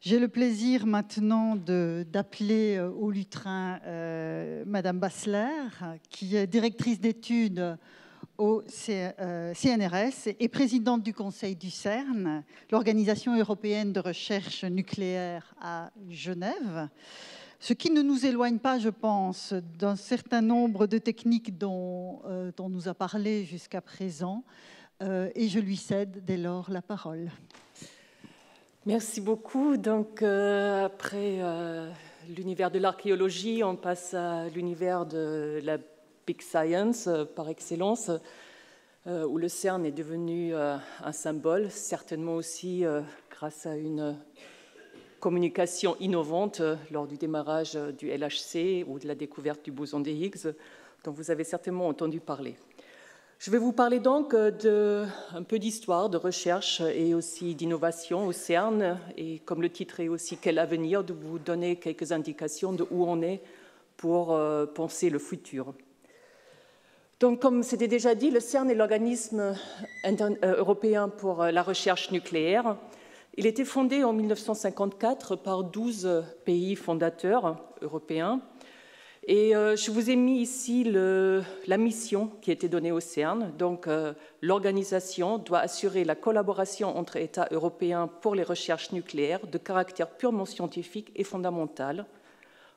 J'ai le plaisir maintenant d'appeler au lutrin Madame Bassler, qui est directrice d'études au CNRS et présidente du conseil du CERN, l'Organisation européenne de recherche nucléaire à Genève. Ce qui ne nous éloigne pas, je pense, d'un certain nombre de techniques dont nous a parlé jusqu'à présent. Et je lui cède dès lors la parole. Merci beaucoup. Donc, après l'univers de l'archéologie, on passe à l'univers de la big science par excellence, où le CERN est devenu un symbole, certainement aussi grâce à une communication innovante lors du démarrage du LHC ou de la découverte du boson des Higgs, dont vous avez certainement entendu parler. Je vais vous parler donc un peu d'histoire, de recherche et aussi d'innovation au CERN. Et comme le titre est aussi « Quel avenir ?», de vous donner quelques indications de où on est pour penser le futur. Donc, comme c'était déjà dit, le CERN est l'organisme européen pour la recherche nucléaire. Il a été fondé en 1954 par 12 pays fondateurs européens. Et je vous ai mis ici la mission qui a été donnée au CERN. Donc, l'organisation doit assurer la collaboration entre États européens pour les recherches nucléaires de caractère purement scientifique et fondamental.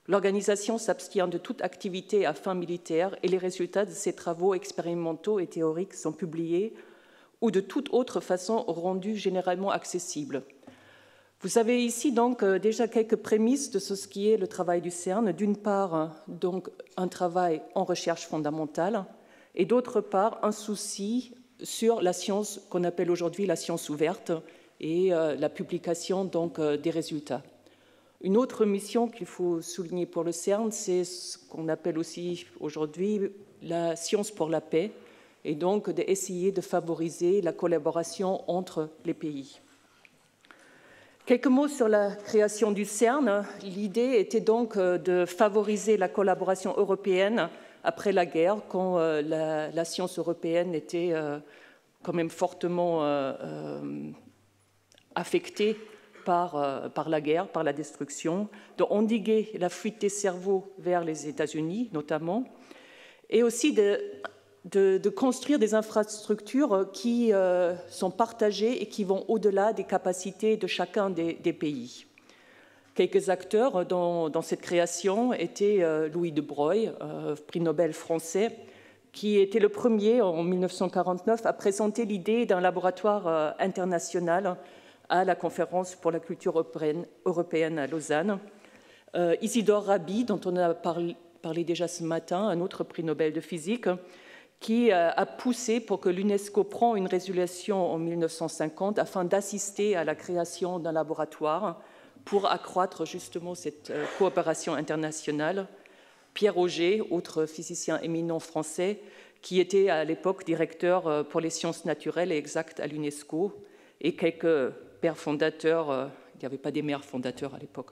L'organisation s'abstient de toute activité à fin militaire et les résultats de ses travaux expérimentaux et théoriques sont publiés ou de toute autre façon rendus généralement accessibles. Vous avez ici donc déjà quelques prémices de ce qui est le travail du CERN. D'une part, donc, un travail en recherche fondamentale et d'autre part, un souci sur la science qu'on appelle aujourd'hui la science ouverte et la publication donc, des résultats. Une autre mission qu'il faut souligner pour le CERN, c'est ce qu'on appelle aussi aujourd'hui la science pour la paix et donc d'essayer de favoriser la collaboration entre les pays. Quelques mots sur la création du CERN. L'idée était donc de favoriser la collaboration européenne après la guerre, quand la science européenne était quand même fortement affectée par la guerre, par la destruction, d'endiguer la fuite des cerveaux vers les États-Unis notamment, et aussi de construire des infrastructures qui sont partagées et qui vont au-delà des capacités de chacun des pays. Quelques acteurs dans cette création étaient Louis de Broglie, prix Nobel français, qui était le premier en 1949 à présenter l'idée d'un laboratoire international à la conférence pour la culture européenne à Lausanne. Isidore Rabi, dont on a parlé déjà ce matin, un autre prix Nobel de physique, qui a poussé pour que l'UNESCO prenne une résolution en 1950 afin d'assister à la création d'un laboratoire pour accroître justement cette coopération internationale. Pierre Auger, autre physicien éminent français, qui était à l'époque directeur pour les sciences naturelles et exactes à l'UNESCO, et quelques pères fondateurs, il n'y avait pas des mères fondateurs à l'époque,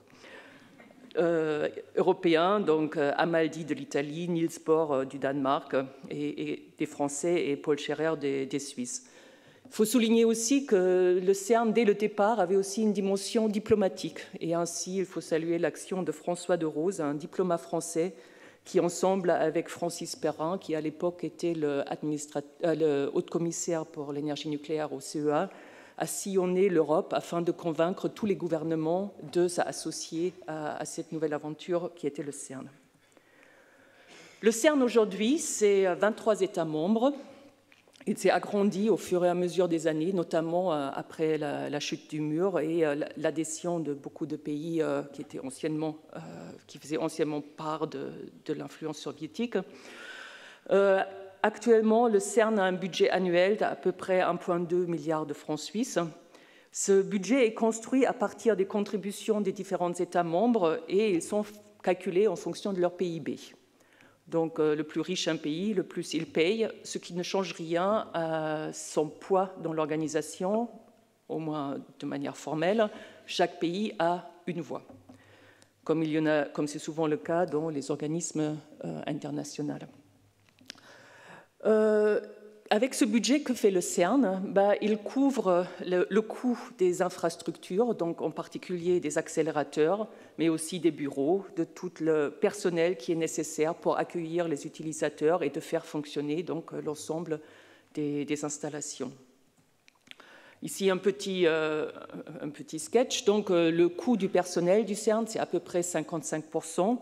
européens, donc Amaldi de l'Italie, Niels Bohr du Danemark et des Français et Paul Scherrer des Suisses. Il faut souligner aussi que le CERN, dès le départ, avait aussi une dimension diplomatique. Et ainsi, il faut saluer l'action de François de Rose, un diplomate français qui, ensemble avec Francis Perrin, qui à l'époque était le haut-commissaire pour l'énergie nucléaire au CEA, a sillonné l'Europe afin de convaincre tous les gouvernements de s'associer à cette nouvelle aventure qui était le CERN. Le CERN aujourd'hui, c'est 23 États membres. Il s'est agrandi au fur et à mesure des années, notamment après la chute du mur et l'adhésion de beaucoup de pays qui faisaient anciennement part de l'influence soviétique. Actuellement, le CERN a un budget annuel d'à peu près 1,2 milliard de francs suisses. Ce budget est construit à partir des contributions des différents États membres et ils sont calculés en fonction de leur PIB. Donc, le plus riche un pays, le plus il paye, ce qui ne change rien à son poids dans l'organisation, au moins de manière formelle. Chaque pays a une voix, comme c'est souvent le cas dans les organismes internationaux. avec ce budget, que fait le CERN? Il couvre le coût des infrastructures, donc en particulier des accélérateurs, mais aussi des bureaux, de tout le personnel qui est nécessaire pour accueillir les utilisateurs et de faire fonctionner donc l'ensemble des installations. Ici, un petit sketch. Donc, le coût du personnel du CERN, c'est à peu près 55%.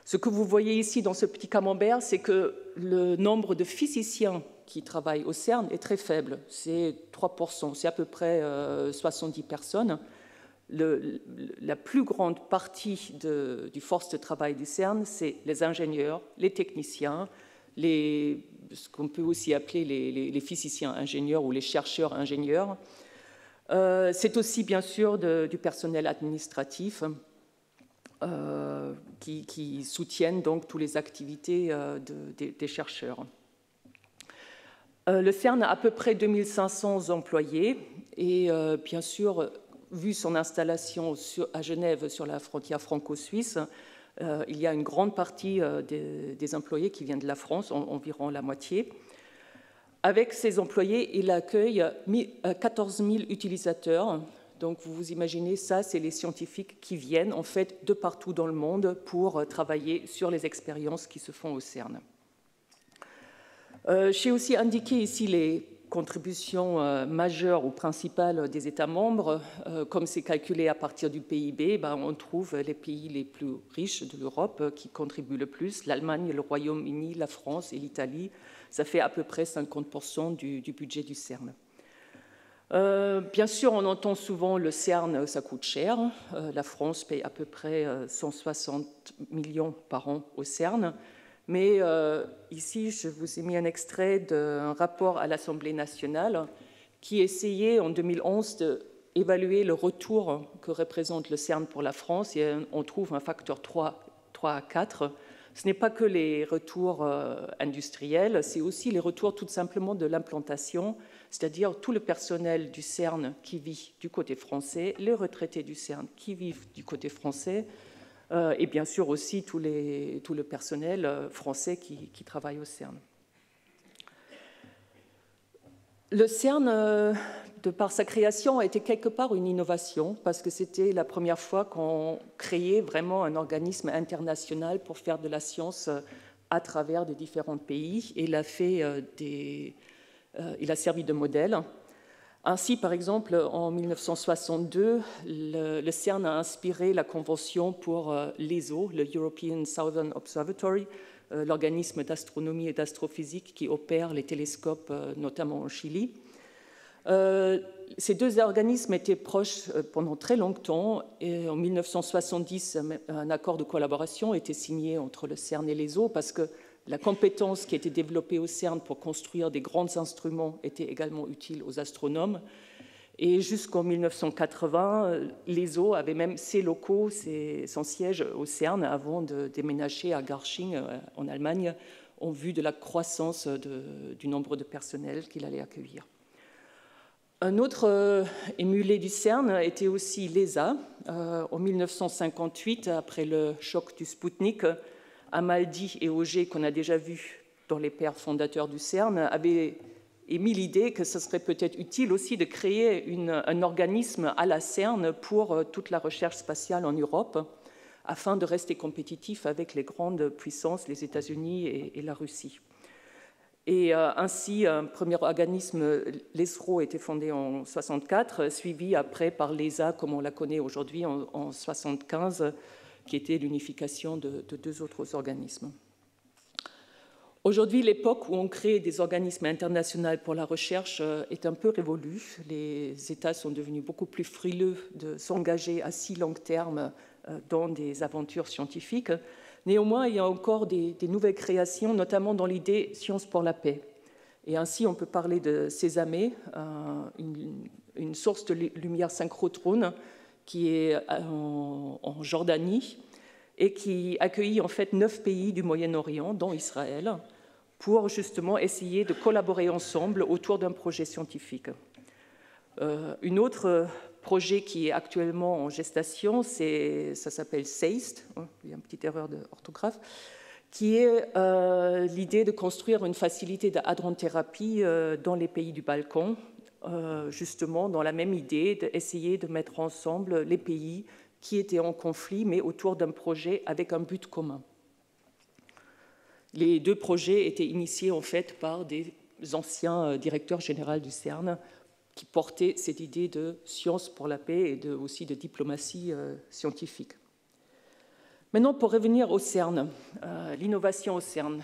Ce que vous voyez ici dans ce petit camembert, c'est que le nombre de physiciens qui travaillent au CERN est très faible. C'est 3%, c'est à peu près 70 personnes. La plus grande partie du force de travail du CERN, c'est les ingénieurs, les techniciens, ce qu'on peut aussi appeler les physiciens ingénieurs ou les chercheurs ingénieurs. C'est aussi bien sûr du personnel administratif qui soutiennent donc toutes les activités des chercheurs. Le CERN a à peu près 2500 employés et bien sûr, vu son installation à Genève sur la frontière franco-suisse, il y a une grande partie des employés qui viennent de la France, environ la moitié. Avec ces employés, il accueille 14 000 utilisateurs. Donc vous vous imaginez, ça, c'est les scientifiques qui viennent en fait de partout dans le monde pour travailler sur les expériences qui se font au CERN. J'ai aussi indiqué ici les contributions majeures ou principales des États membres. Comme c'est calculé à partir du PIB, on trouve les pays les plus riches de l'Europe qui contribuent le plus, l'Allemagne, le Royaume-Uni, la France et l'Italie. Ça fait à peu près 50% du budget du CERN. Bien sûr, on entend souvent le CERN, ça coûte cher. La France paye à peu près 160 millions par an au CERN. Mais ici, je vous ai mis un extrait d'un rapport à l'Assemblée nationale qui essayait en 2011 d'évaluer le retour que représente le CERN pour la France. Et on trouve un facteur 3 à 4. Ce n'est pas que les retours industriels, c'est aussi les retours tout simplement de l'implantation, c'est-à-dire tout le personnel du CERN qui vit du côté français, les retraités du CERN qui vivent du côté français, et bien sûr aussi tout le personnel français qui travaille au CERN. Le CERN, de par sa création, a été quelque part une innovation parce que c'était la première fois qu'on créait vraiment un organisme international pour faire de la science à travers des différents pays. Et il a servi de modèle. Ainsi, par exemple, en 1962, le CERN a inspiré la convention pour l'ESO, le European Southern Observatory, l'organisme d'astronomie et d'astrophysique qui opère les télescopes, notamment en Chili. Ces deux organismes étaient proches pendant très longtemps et en 1970, un accord de collaboration a été signé entre le CERN et l'ESO parce que la compétence qui a été développée au CERN pour construire des grands instruments était également utile aux astronomes. Et jusqu'en 1980, l'ESO avait même ses locaux, son siège au CERN avant de déménager à Garching, en Allemagne, en vue de la croissance du nombre de personnel qu'il allait accueillir. Un autre émulé du CERN était aussi l'ESA. En 1958, après le choc du Spoutnik, Amaldi et Auger, qu'on a déjà vus dans les pères fondateurs du CERN, avaient émis l'idée que ce serait peut-être utile aussi de créer un organisme à la CERN pour toute la recherche spatiale en Europe, afin de rester compétitif avec les grandes puissances, les États-Unis et la Russie. Et ainsi, un premier organisme, l'ESRO, a été fondé en 1964, suivi après par l'ESA, comme on la connaît aujourd'hui, en 1975, qui était l'unification de deux autres organismes. Aujourd'hui, l'époque où on crée des organismes internationaux pour la recherche est un peu révolue. Les États sont devenus beaucoup plus frileux de s'engager à si long terme dans des aventures scientifiques. Néanmoins, il y a encore des nouvelles créations, notamment dans l'idée science pour la paix. Et ainsi, on peut parler de Sésame, une source de lumière synchrotron qui est en Jordanie et qui accueille en fait 9 pays du Moyen-Orient, dont Israël, pour justement essayer de collaborer ensemble autour d'un projet scientifique. Un autre projet qui est actuellement en gestation, ça s'appelle SEIST, il y a une petite erreur d'orthographe, qui est l'idée de construire une facilité de hadrothérapie dans les pays du Balkan, justement dans la même idée d'essayer de mettre ensemble les pays qui étaient en conflit, mais autour d'un projet avec un but commun. Les deux projets étaient initiés en fait par des anciens directeurs généraux du CERN qui portaient cette idée de science pour la paix et aussi de diplomatie scientifique. Maintenant, pour revenir au CERN, l'innovation au CERN.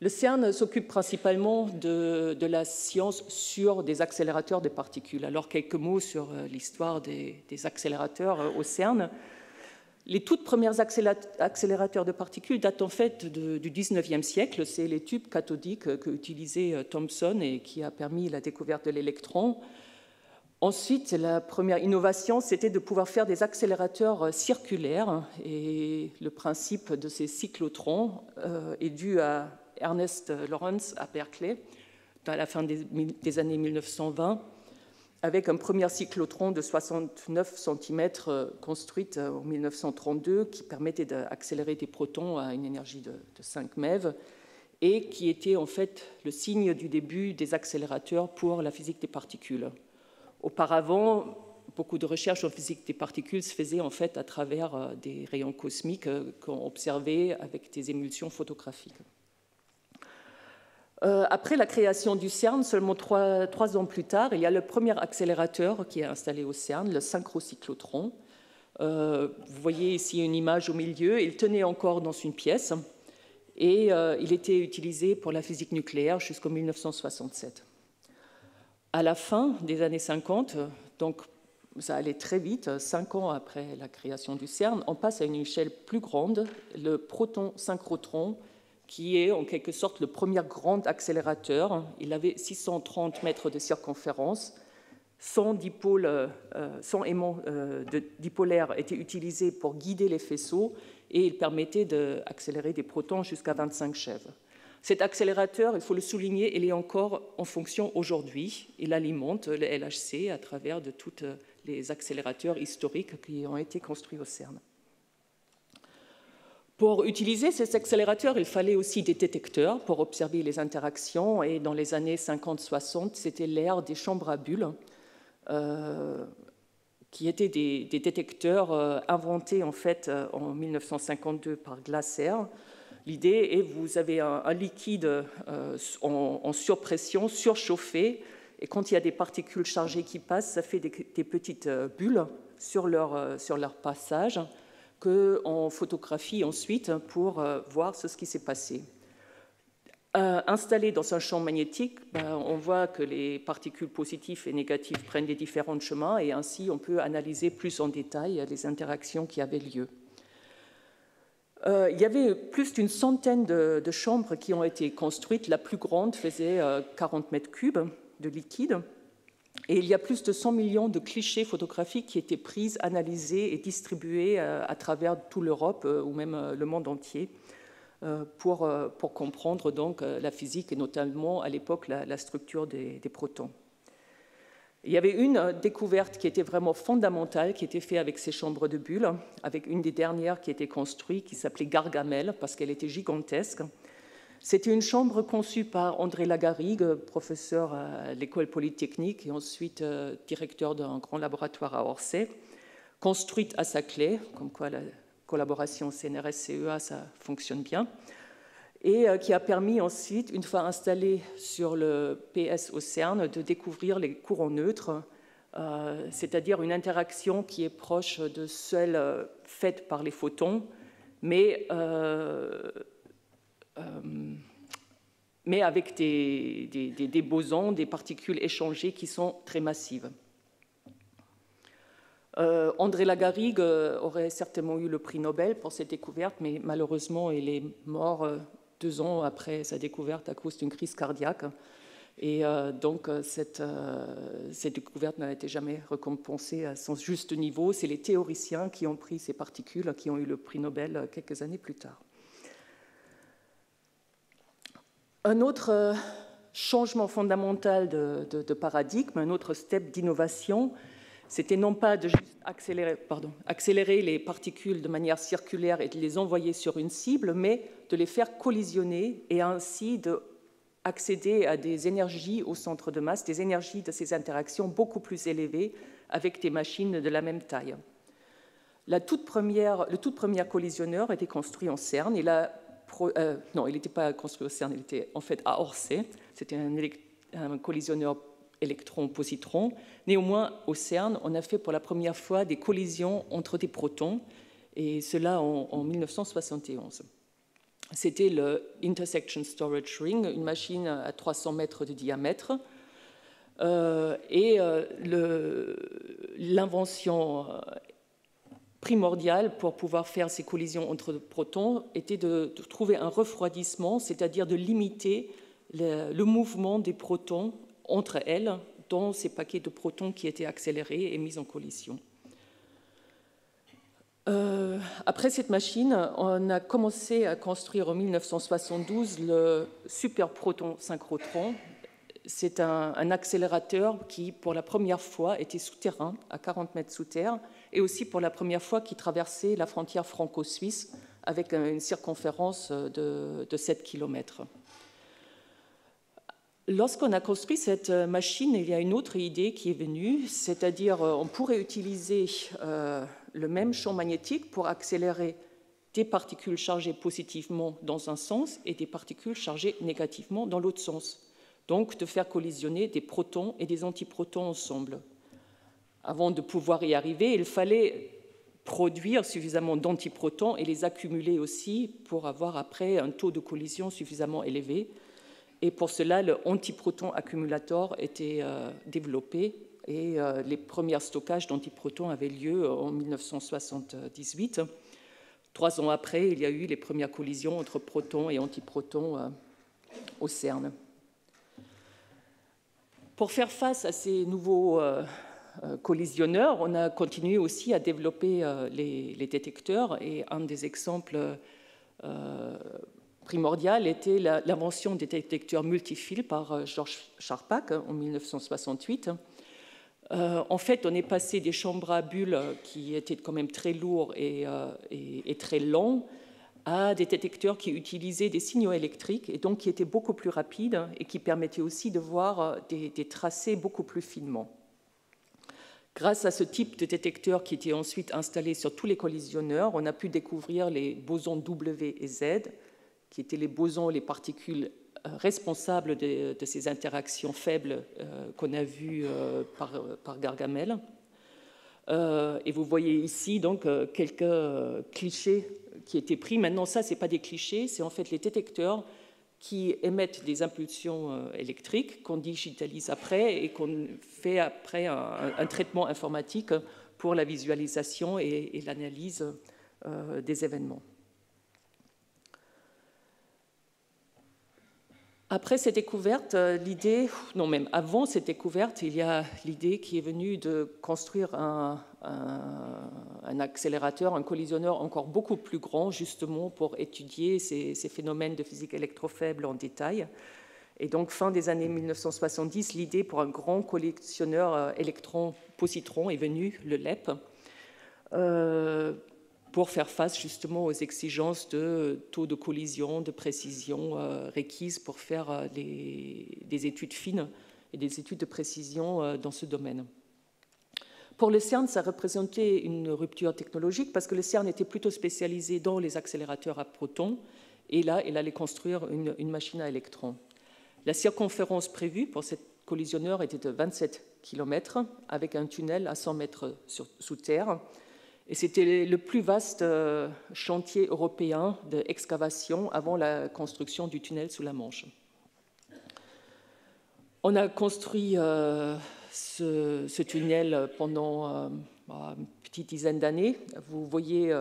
Le CERN s'occupe principalement de la science sur des accélérateurs de particules. Alors, quelques mots sur l'histoire des accélérateurs au CERN. Les toutes premières accélérateurs de particules datent en fait du 19e siècle. C'est les tubes cathodiques qu'utilisait Thomson et qui a permis la découverte de l'électron. Ensuite, la première innovation, c'était de pouvoir faire des accélérateurs circulaires. Et le principe de ces cyclotrons est dû à Ernest Lawrence à Berkeley, à la fin des années 1920. Avec un premier cyclotron de 69 cm construit en 1932 qui permettait d'accélérer des protons à une énergie de 5 MeV et qui était en fait le signe du début des accélérateurs pour la physique des particules. Auparavant, beaucoup de recherches en physique des particules se faisaient en fait à travers des rayons cosmiques qu'on observait avec des émulsions photographiques. Après la création du CERN, seulement 3 ans plus tard, il y a le premier accélérateur qui est installé au CERN, le synchrocyclotron. Vous voyez ici une image au milieu. Il tenait encore dans une pièce et il était utilisé pour la physique nucléaire jusqu'en 1967. À la fin des années 50, donc ça allait très vite, 5 ans après la création du CERN, on passe à une échelle plus grande, le proton-synchrotron, qui est en quelque sorte le premier grand accélérateur. Il avait 630 mètres de circonférence. 100 aimants dipolaires étaient utilisés pour guider les faisceaux et il permettait d'accélérer des protons jusqu'à 25 GeV. Cet accélérateur, il faut le souligner, il est encore en fonction aujourd'hui. Il alimente le LHC à travers de tous les accélérateurs historiques qui ont été construits au CERN. Pour utiliser ces accélérateurs, il fallait aussi des détecteurs pour observer les interactions. Et dans les années 50-60, c'était l'ère des chambres à bulles, qui étaient des détecteurs inventés en fait en 1952 par Glasser. L'idée est que vous avez un liquide en surpression, surchauffé, et quand il y a des particules chargées qui passent, ça fait des petites bulles sur leur passage, qu'on photographie ensuite pour voir ce qui s'est passé. Installé dans un champ magnétique, on voit que les particules positives et négatives prennent des différents chemins et ainsi on peut analyser plus en détail les interactions qui avaient lieu. Il y avait plus d'une centaine de chambres qui ont été construites. La plus grande faisait 40 mètres cubes de liquide. Et il y a plus de 100 millions de clichés photographiques qui étaient pris, analysés et distribués à travers toute l'Europe ou même le monde entier pour comprendre donc la physique et notamment à l'époque la structure des protons. Il y avait une découverte qui était vraiment fondamentale, qui était faite avec ces chambres de bulles, avec une des dernières qui était construite, qui s'appelait Gargamel, parce qu'elle était gigantesque. C'était une chambre conçue par André Lagarrigue, professeur à l'École polytechnique et ensuite directeur d'un grand laboratoire à Orsay, construite à Saclay, comme quoi la collaboration CNRS-CEA, ça fonctionne bien, et qui a permis ensuite, une fois installé sur le PS au CERN, de découvrir les courants neutres, c'est-à-dire une interaction qui est proche de celle faite par les photons, mais avec des bosons, des particules échangées qui sont très massives. André Lagarrigue aurait certainement eu le prix Nobel pour cette découverte, mais malheureusement, il est mort 2 ans après sa découverte à cause d'une crise cardiaque. Et donc, cette découverte n'a été jamais récompensée à son juste niveau. C'est les théoriciens qui ont pris ces particules qui ont eu le prix Nobel quelques années plus tard. Un autre changement fondamental de paradigme, un autre step d'innovation, c'était non pas de juste accélérer les particules de manière circulaire et de les envoyer sur une cible, mais de les faire collisionner et ainsi d'accéder à des énergies au centre de masse, des énergies de ces interactions beaucoup plus élevées avec des machines de la même taille. Le tout premier collisionneur était construit en CERN. Non, il n'était pas construit au CERN, il était en fait à Orsay. C'était un collisionneur électron-positron. Néanmoins, au CERN, on a fait pour la première fois des collisions entre des protons, et cela en 1971. C'était le Intersection Storage Ring, une machine à 300 mètres de diamètre. L'invention primordiale pour pouvoir faire ces collisions entre protons était de trouver un refroidissement, c'est-à-dire de limiter le mouvement des protons entre elles dans ces paquets de protons qui étaient accélérés et mis en collision. Après cette machine, on a commencé à construire en 1972 le superproton synchrotron. C'est un accélérateur qui, pour la première fois, était souterrain, à 40 mètres sous terre, et aussi pour la première fois qui traversait la frontière franco-suisse avec une circonférence de 7 km. Lorsqu'on a construit cette machine, il y a une autre idée qui est venue, c'est-à-dire on pourrait utiliser le même champ magnétique pour accélérer des particules chargées positivement dans un sens et des particules chargées négativement dans l'autre sens. Donc de faire collisionner des protons et des antiprotons ensemble. Avant de pouvoir y arriver, il fallait produire suffisamment d'antiprotons et les accumuler aussi pour avoir après un taux de collision suffisamment élevé. Et pour cela, le antiproton accumulator était développé et les premiers stockages d'antiprotons avaient lieu en 1978. 3 ans après, il y a eu les premières collisions entre protons et antiprotons au CERN. Pour faire face à ces nouveaux collisionneurs, on a continué aussi à développer les détecteurs et un des exemples primordial était l'invention des détecteurs multifils par Georges Charpak en 1968. En fait, on est passé des chambres à bulles qui étaient quand même très lourds et très longs à des détecteurs qui utilisaient des signaux électriques et donc qui étaient beaucoup plus rapides et qui permettaient aussi de voir des tracés beaucoup plus finement. Grâce à ce type de détecteur qui était ensuite installé sur tous les collisionneurs, on a pu découvrir les bosons W et Z, qui étaient les bosons, les particules responsables de ces interactions faibles qu'on a vues par Gargamel. Et vous voyez ici donc quelques clichés qui étaient pris. Maintenant, ça, ce n'est pas des clichés, c'est en fait les détecteurs qui émettent des impulsions électriques qu'on digitalise après et qu'on fait après un traitement informatique pour la visualisation et l'analyse des événements. Après cette découverte, même avant cette découverte, il y a l'idée qui est venue de construire un accélérateur, un collisionneur encore beaucoup plus grand, justement pour étudier ces phénomènes de physique électrofaible en détail. Et donc, fin des années 1970, l'idée pour un grand collisionneur électron-positron est venue, le LEP, pour faire face justement aux exigences de taux de collision, de précision requises pour faire des études fines et des études de précision dans ce domaine. Pour le CERN, ça représentait une rupture technologique parce que le CERN était plutôt spécialisé dans les accélérateurs à protons et là, il allait construire une machine à électrons. La circonférence prévue pour cet collisionneur était de 27 km avec un tunnel à 100 mètres sous terre. Et c'était le plus vaste chantier européen d'excavation avant la construction du tunnel sous la Manche. On a construit ce tunnel pendant une petite dizaine d'années. Vous voyez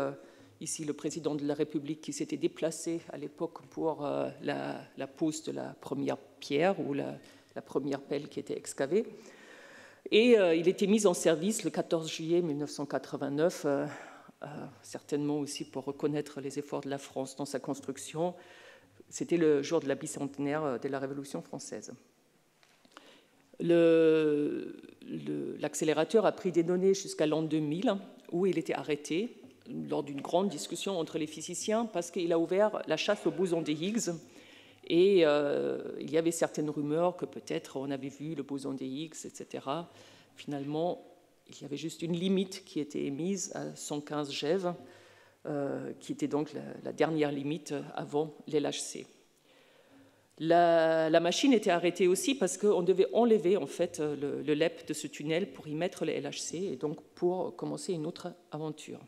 ici le président de la République qui s'était déplacé à l'époque pour la pose de la première pierre ou la première pelle qui était excavée. Et il était mis en service le 14 juillet 1989, certainement aussi pour reconnaître les efforts de la France dans sa construction. C'était le jour de la bicentenaire de la Révolution française. L'accélérateur a pris des données jusqu'à l'an 2000, où il était arrêté lors d'une grande discussion entre les physiciens parce qu'il a ouvert la chasse au boson des Higgs. Et il y avait certaines rumeurs que peut-être on avait vu le boson des Higgs, etc. Finalement, il y avait juste une limite qui était émise à 115 GeV, qui était donc la dernière limite avant l'LHC. La machine était arrêtée aussi parce qu'on devait enlever en fait le LEP de ce tunnel pour y mettre le LHC et donc pour commencer une autre aventure.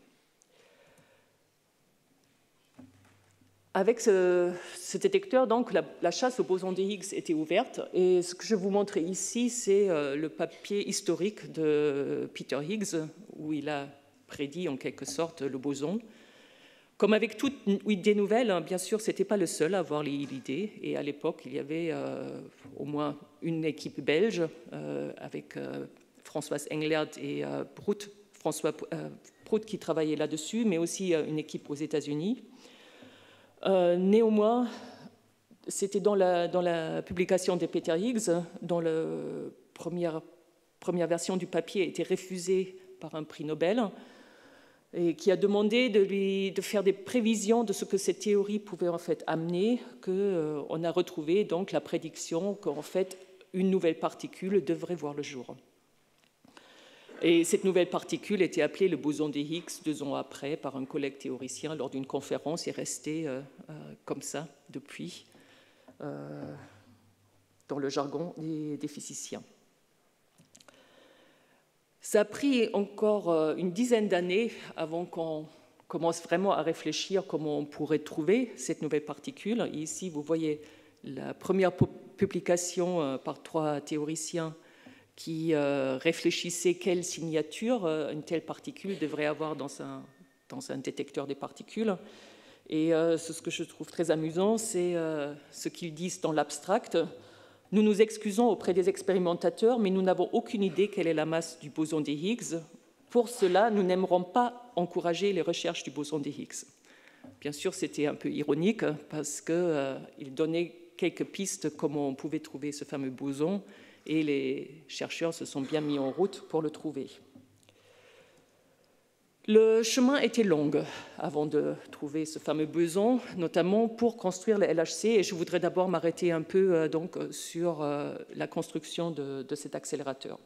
Avec ce détecteur, donc, la chasse au boson des Higgs était ouverte. Et ce que je vous montre ici, c'est le papier historique de Peter Higgs, où il a prédit en quelque sorte le boson. Comme avec toutes idées nouvelles, bien sûr, ce n'était pas le seul à avoir l'idée. Et à l'époque, il y avait au moins une équipe belge avec Françoise Englert et François Prout qui travaillaient là-dessus, mais aussi une équipe aux États-Unis. Néanmoins, c'était dans la publication de Peter Higgs, dont la première version du papier a été refusée par un prix Nobel, et qui a demandé de faire des prévisions de ce que cette théorie pouvait en fait amener, qu'on a retrouvé donc la prédiction qu'en fait une nouvelle particule devrait voir le jour. Et cette nouvelle particule était appelée le boson des Higgs 2 ans après par un collègue théoricien lors d'une conférence et est restée comme ça depuis dans le jargon des physiciens. Ça a pris encore une dizaine d'années avant qu'on commence vraiment à réfléchir comment on pourrait trouver cette nouvelle particule. Et ici, vous voyez la première publication par 3 théoriciens qui réfléchissait quelle signature une telle particule devrait avoir dans un détecteur des particules. Et ce que je trouve très amusant, c'est ce qu'ils disent dans l'abstract. Nous nous excusons auprès des expérimentateurs, mais nous n'avons aucune idée quelle est la masse du boson des Higgs. Pour cela, nous n'aimerons pas encourager les recherches du boson des Higgs. Bien sûr, c'était un peu ironique parce qu'il donnait quelques pistes comment on pouvait trouver ce fameux boson, et les chercheurs se sont bien mis en route pour le trouver. Le chemin était long avant de trouver ce fameux boson, notamment pour construire le LHC, et je voudrais d'abord m'arrêter un peu donc, sur la construction de cet accélérateur.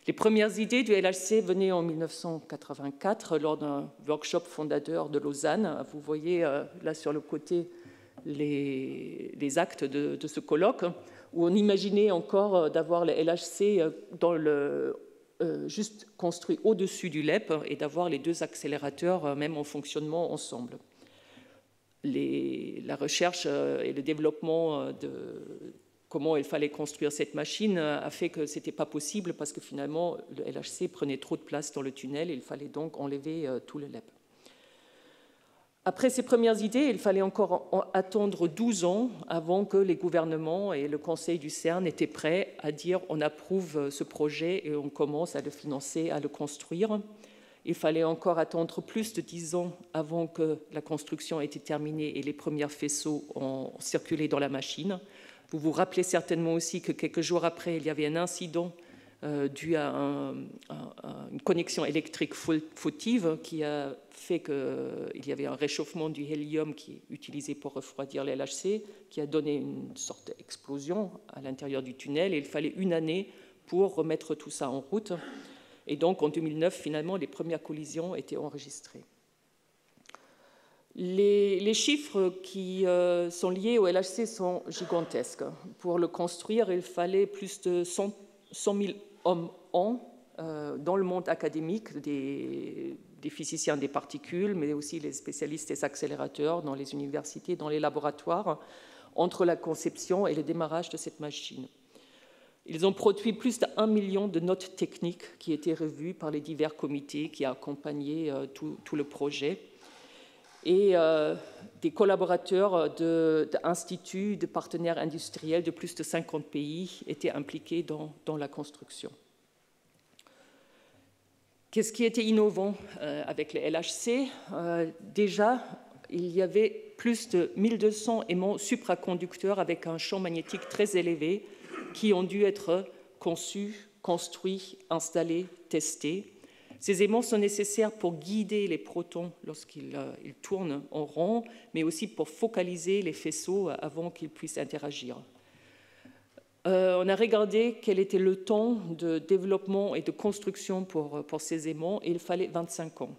Les premières idées du LHC venaient en 1984 lors d'un workshop fondateur de Lausanne. Vous voyez là sur le côté les actes de ce colloque, où on imaginait encore d'avoir le LHC juste construit au-dessus du LEP et d'avoir les 2 accélérateurs même en fonctionnement ensemble. La recherche et le développement de comment il fallait construire cette machine a fait que ce n'était pas possible parce que finalement le LHC prenait trop de place dans le tunnel et il fallait donc enlever tout le LEP. Après ces premières idées, il fallait encore attendre 12 ans avant que les gouvernements et le conseil du CERN étaient prêts à dire on approuve ce projet et on commence à le financer, à le construire. Il fallait encore attendre plus de 10 ans avant que la construction ait été terminée et les premiers faisceaux ont circulé dans la machine. Vous vous rappelez certainement aussi que quelques jours après, il y avait un incident dû à une connexion électrique fautive qui a fait qu'il y avait un réchauffement du hélium qui est utilisé pour refroidir les LHC, qui a donné une sorte d'explosion à l'intérieur du tunnel. Et il fallait 1 année pour remettre tout ça en route. Et donc, en 2009, finalement, les premières collisions étaient enregistrées. Les chiffres qui sont liés au LHC sont gigantesques. Pour le construire, il fallait plus de 100 000 hommes-ans dans le monde académique, des physiciens des particules, mais aussi les spécialistes des accélérateurs dans les universités, dans les laboratoires, entre la conception et le démarrage de cette machine. Ils ont produit plus d'1 million de notes techniques qui étaient revues par les divers comités qui accompagnaient tout le projet. Et des collaborateurs d'instituts, de partenaires industriels de plus de 50 pays étaient impliqués dans la construction. Qu'est-ce qui était innovant avec les LHC? Déjà, il y avait plus de 1200 aimants supraconducteurs avec un champ magnétique très élevé qui ont dû être conçus, construits, installés, testés. Ces aimants sont nécessaires pour guider les protons lorsqu'ils tournent en rond, mais aussi pour focaliser les faisceaux avant qu'ils puissent interagir. On a regardé quel était le temps de développement et de construction pour ces aimants, et il fallait 25 ans.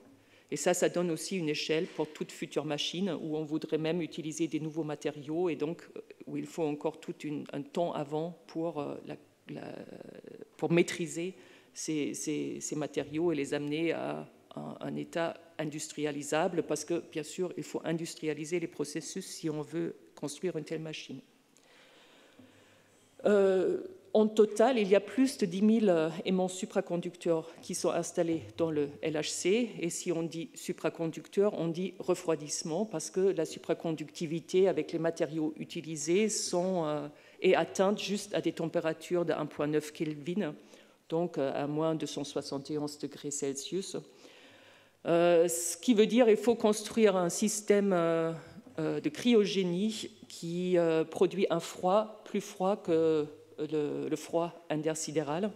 Et ça donne aussi une échelle pour toute future machine où on voudrait même utiliser des nouveaux matériaux et donc où il faut encore tout un temps avant pour maîtriser ces matériaux et les amener à un état industrialisable parce que, bien sûr, il faut industrialiser les processus si on veut construire une telle machine. En total, il y a plus de 10 000 aimants supraconducteurs qui sont installés dans le LHC. Et si on dit supraconducteur, on dit refroidissement parce que la supraconductivité avec les matériaux utilisés est atteinte juste à des températures de 1,9 Kelvin, donc à moins de 271 degrés Celsius. Ce qui veut dire qu'il faut construire un système de cryogénie qui produit un froid plus froid que le froid intersidéral.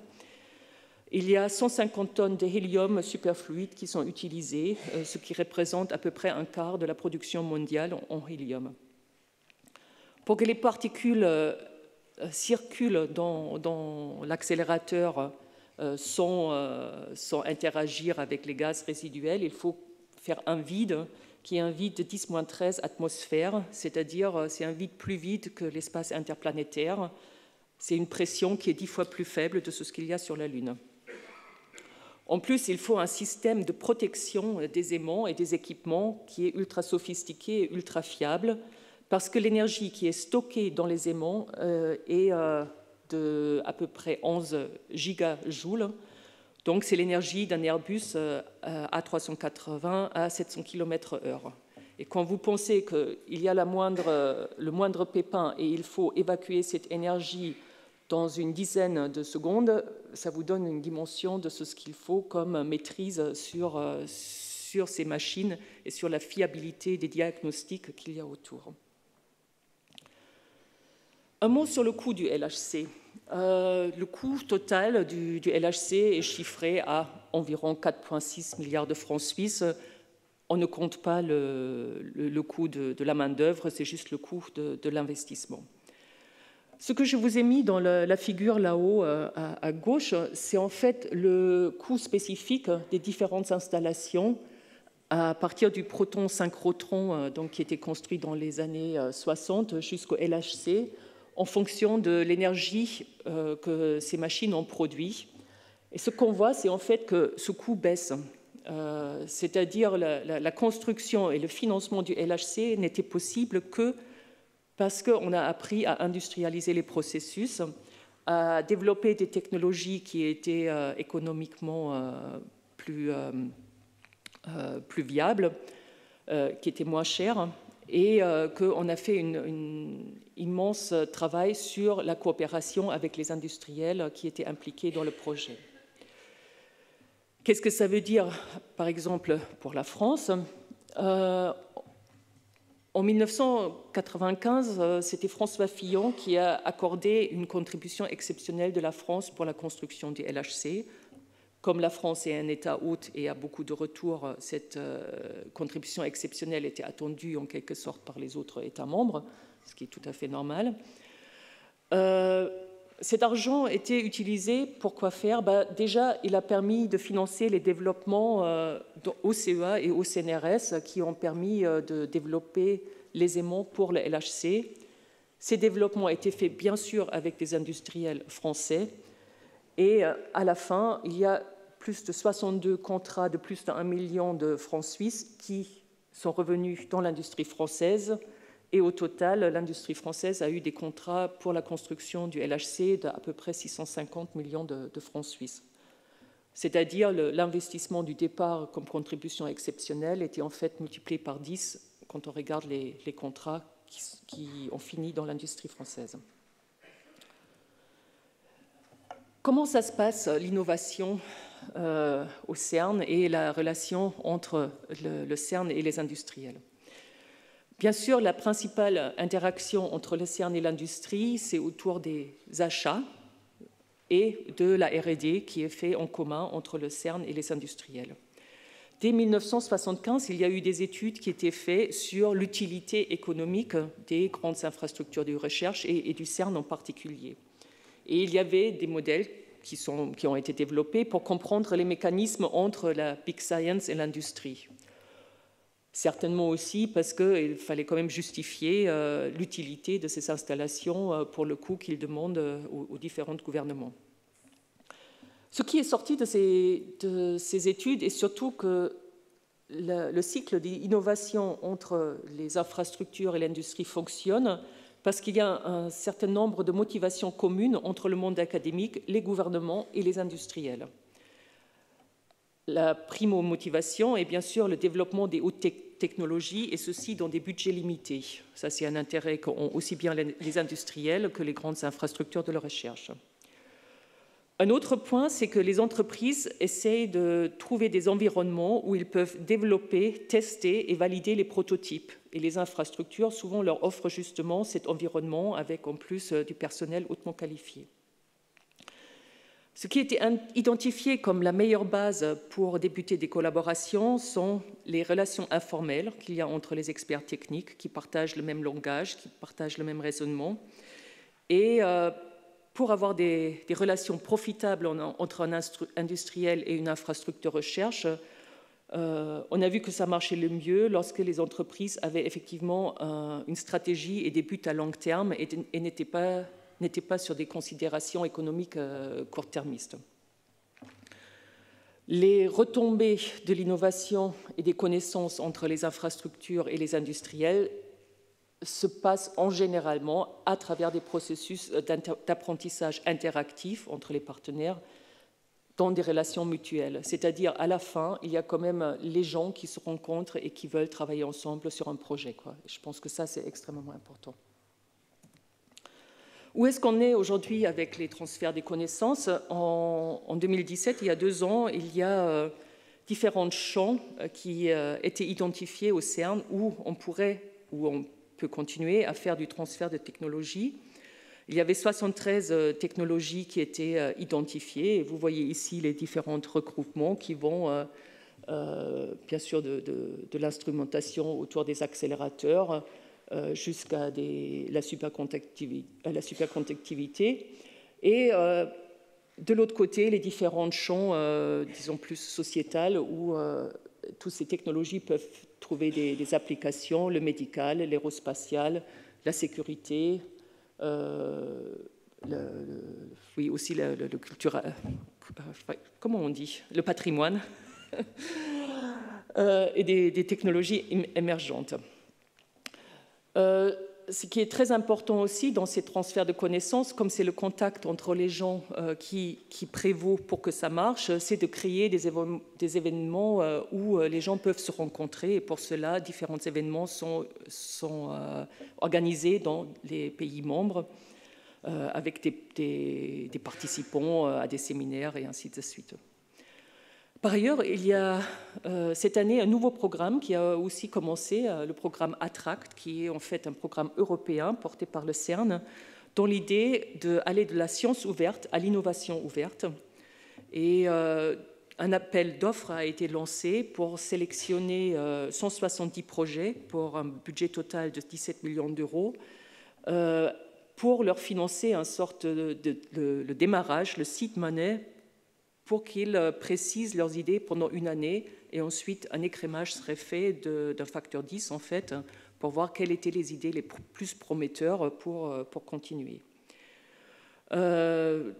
Il y a 150 tonnes de hélium superfluide qui sont utilisées, ce qui représente à peu près un quart de la production mondiale en hélium. Pour que les particules circulent dans l'accélérateur sans interagir avec les gaz résiduels, il faut faire un vide qui est un vide de 10-13 atmosphères, c'est-à-dire c'est un vide plus vide que l'espace interplanétaire. C'est une pression qui est 10 fois plus faible de ce qu'il y a sur la Lune. En plus, il faut un système de protection des aimants et des équipements qui est ultra sophistiqué et ultra fiable, parce que l'énergie qui est stockée dans les aimants est de à peu près 11 gigajoules. Donc, c'est l'énergie d'un Airbus A380 à 700 km/h. Et quand vous pensez qu'il y a le moindre pépin et il faut évacuer cette énergie dans une dizaine de secondes, ça vous donne une dimension de ce qu'il faut comme maîtrise sur ces machines et sur la fiabilité des diagnostics qu'il y a autour. Un mot sur le coût du LHC. Le coût total du LHC est chiffré à environ 4,6 milliards de francs suisses. On ne compte pas le coût de la main-d'œuvre, c'est juste le coût de l'investissement. Ce que je vous ai mis dans la figure là-haut à gauche, c'est en fait le coût spécifique des différentes installations à partir du proton synchrotron qui était construit dans les années 60 jusqu'au LHC, en fonction de l'énergie que ces machines ont produit. Et ce qu'on voit, c'est en fait que ce coût baisse. C'est-à-dire la construction et le financement du LHC n'était possible que parce qu'on a appris à industrialiser les processus, à développer des technologies qui étaient économiquement plus viables, qui étaient moins chères, et qu'on a fait un immense travail sur la coopération avec les industriels qui étaient impliqués dans le projet. Qu'est-ce que ça veut dire, par exemple, pour la France ? En 1995, c'était François Fillon qui a accordé une contribution exceptionnelle de la France pour la construction du LHC. Comme la France est un État hôte et a beaucoup de retours, cette contribution exceptionnelle était attendue en quelque sorte par les autres États membres, ce qui est tout à fait normal. Cet argent était utilisé pour quoi faire ? Déjà, il a permis de financer les développements au CEA et au CNRS qui ont permis de développer les aimants pour le LHC. Ces développements ont été faits, bien sûr, avec des industriels français. Et à la fin, il y a plus de 62 contrats de plus d'1 million de francs suisses qui sont revenus dans l'industrie française. Et au total, l'industrie française a eu des contrats pour la construction du LHC d'à peu près 650 millions de francs suisses. C'est-à-dire l'investissement du départ comme contribution exceptionnelle était en fait multiplié par 10 quand on regarde les contrats qui ont fini dans l'industrie française. Comment ça se passe, l'innovation au CERN et la relation entre le CERN et les industriels ? Bien sûr, la principale interaction entre le CERN et l'industrie, c'est autour des achats. et de la R&D qui est fait en commun entre le CERN et les industriels. Dès 1975, il y a eu des études qui étaient faites sur l'utilité économique des grandes infrastructures de recherche et du CERN en particulier. Et il y avait des modèles qui ont été développés pour comprendre les mécanismes entre la Big Science et l'industrie. Certainement aussi parce qu'il fallait quand même justifier l'utilité de ces installations pour le coût qu'ils demandent aux différents gouvernements. Ce qui est sorti de ces études est surtout que le cycle d'innovation entre les infrastructures et l'industrie fonctionne parce qu'il y a un certain nombre de motivations communes entre le monde académique, les gouvernements et les industriels. La primo-motivation est bien sûr le développement des hautes technologies, et ceci dans des budgets limités. Ça, c'est un intérêt qu'ont aussi bien les industriels que les grandes infrastructures de la recherche. Un autre point, c'est que les entreprises essayent de trouver des environnements où ils peuvent développer, tester et valider les prototypes. Et les infrastructures, souvent, leur offrent justement cet environnement avec en plus du personnel hautement qualifié. Ce qui a été identifié comme la meilleure base pour débuter des collaborations sont les relations informelles qu'il y a entre les experts techniques qui partagent le même langage, qui partagent le même raisonnement. Et pour avoir des relations profitables entre un industriel et une infrastructure de recherche, on a vu que ça marchait le mieux lorsque les entreprises avaient effectivement une stratégie et des buts à long terme et n'étaient pas sur des considérations économiques court-termistes. Les retombées de l'innovation et des connaissances entre les infrastructures et les industriels se passent en généralement à travers des processus d'apprentissage interactif entre les partenaires dans des relations mutuelles. C'est-à-dire, à la fin, il y a quand même les gens qui se rencontrent et qui veulent travailler ensemble sur un projet, quoi. Je pense que ça, c'est extrêmement important. Où est-ce qu'on est aujourd'hui avec les transferts des connaissances ? En 2017, il y a 2 ans, il y a différents champs qui étaient identifiés au CERN où on peut continuer à faire du transfert de technologies. Il y avait 73 technologies qui étaient identifiées. Et vous voyez ici les différents regroupements qui vont, bien sûr, de l'instrumentation autour des accélérateurs, jusqu'à la superconductivité. Et de l'autre côté, les différents champs, disons plus sociétals, où toutes ces technologies peuvent trouver des applications, le médical, l'aérospatial, la sécurité, oui, aussi le culturel, comment on dit, le patrimoine, et des technologies émergentes. Ce qui est très important aussi dans ces transferts de connaissances, comme c'est le contact entre les gens qui prévaut pour que ça marche, c'est de créer des événements où les gens peuvent se rencontrer. Et pour cela, différents événements sont organisés dans les pays membres avec des participants à des séminaires et ainsi de suite. Par ailleurs, il y a cette année un nouveau programme qui a aussi commencé, le programme Attract, qui est en fait un programme européen porté par le CERN, dont l'idée d'aller de la science ouverte à l'innovation ouverte. Et un appel d'offres a été lancé pour sélectionner 170 projets pour un budget total de 17 millions d'euros pour leur financer une sorte le démarrage, le seed money, pour qu'ils précisent leurs idées pendant 1 année, et ensuite un écrémage serait fait d'un facteur 10 en fait, pour voir quelles étaient les idées les plus prometteurs pour continuer. La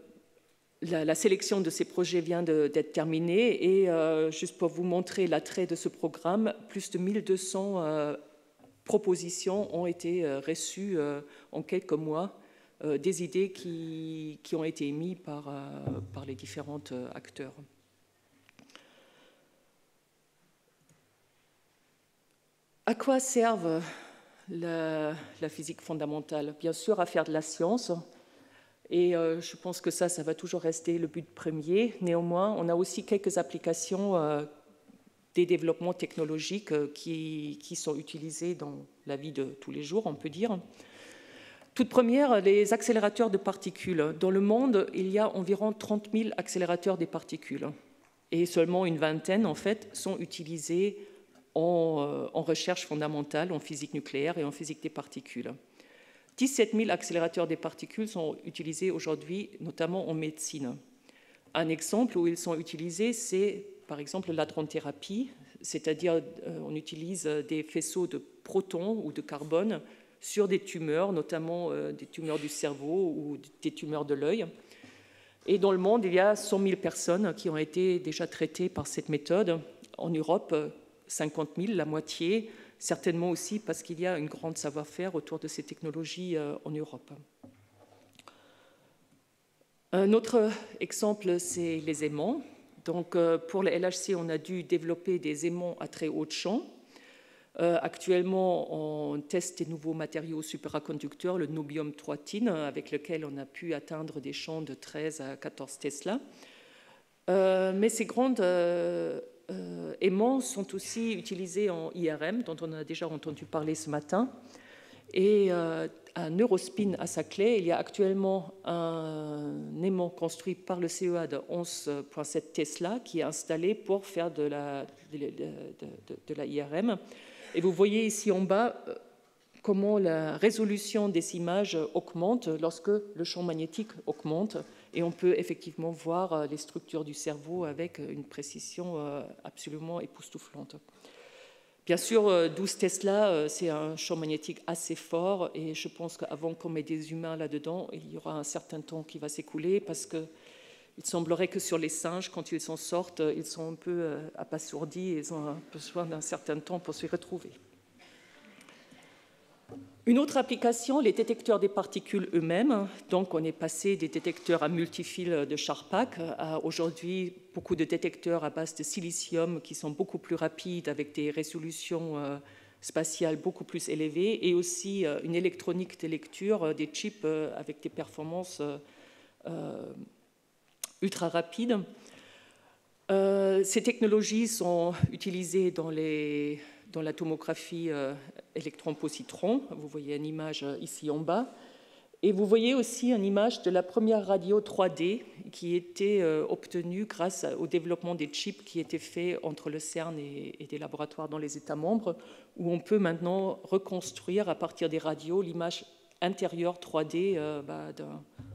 sélection de ces projets vient d'être terminée, et juste pour vous montrer l'attrait de ce programme, plus de 1200 propositions ont été reçues en quelques mois, des idées qui ont été émises par les différents acteurs. À quoi servent la physique fondamentale ? Bien sûr, à faire de la science, et je pense que ça va toujours rester le but premier. Néanmoins, on a aussi quelques applications des développements technologiques qui sont utilisés dans la vie de tous les jours, on peut dire. Toute première, les accélérateurs de particules. Dans le monde, il y a environ 30 000 accélérateurs des particules. Et seulement une vingtaine, en fait, sont utilisés en recherche fondamentale, en physique nucléaire et en physique des particules. 17 000 accélérateurs des particules sont utilisés aujourd'hui, notamment en médecine. Un exemple où ils sont utilisés, c'est par exemple l'hadronothérapie, c'est-à-dire on utilise des faisceaux de protons ou de carbone sur des tumeurs, notamment des tumeurs du cerveau ou des tumeurs de l'œil. Et dans le monde, il y a 100 000 personnes qui ont été déjà traitées par cette méthode. En Europe, 50 000, la moitié, certainement aussi parce qu'il y a une grande savoir-faire autour de ces technologies en Europe. Un autre exemple, c'est les aimants. Donc, pour le LHC, on a dû développer des aimants à très haut champ. Actuellement, on teste des nouveaux matériaux superconducteurs, le Nobium 3 tin, avec lequel on a pu atteindre des champs de 13 à 14 Tesla. Mais ces grands aimants sont aussi utilisés en IRM, dont on a déjà entendu parler ce matin. Et à Neurospin, à Saclay, il y a actuellement un aimant construit par le CEA de 11,7 Tesla qui est installé pour faire de la IRM. Et vous voyez ici en bas comment la résolution des images augmente lorsque le champ magnétique augmente. Et on peut effectivement voir les structures du cerveau avec une précision absolument époustouflante. Bien sûr, 12 Tesla, c'est un champ magnétique assez fort. Et je pense qu'avant qu'on mette des humains là-dedans, il y aura un certain temps qui va s'écouler parce qu'il semblerait que sur les singes, quand ils s'en sortent, ils sont un peu abasourdis et ils ont besoin d'un certain temps pour se retrouver. Une autre application, les détecteurs des particules eux-mêmes. Donc, on est passé des détecteurs à multifils de Charpak à aujourd'hui beaucoup de détecteurs à base de silicium qui sont beaucoup plus rapides avec des résolutions spatiales beaucoup plus élevées et aussi une électronique de lecture, des chips avec des performances ultra rapides. Ces technologies sont utilisées dans la tomographie électron-positron. Vous voyez une image ici en bas. Et vous voyez aussi une image de la première radio 3D qui était obtenue grâce au développement des chips qui étaient faits entre le CERN et des laboratoires dans les États membres, où on peut maintenant reconstruire à partir des radios l'image intérieure 3D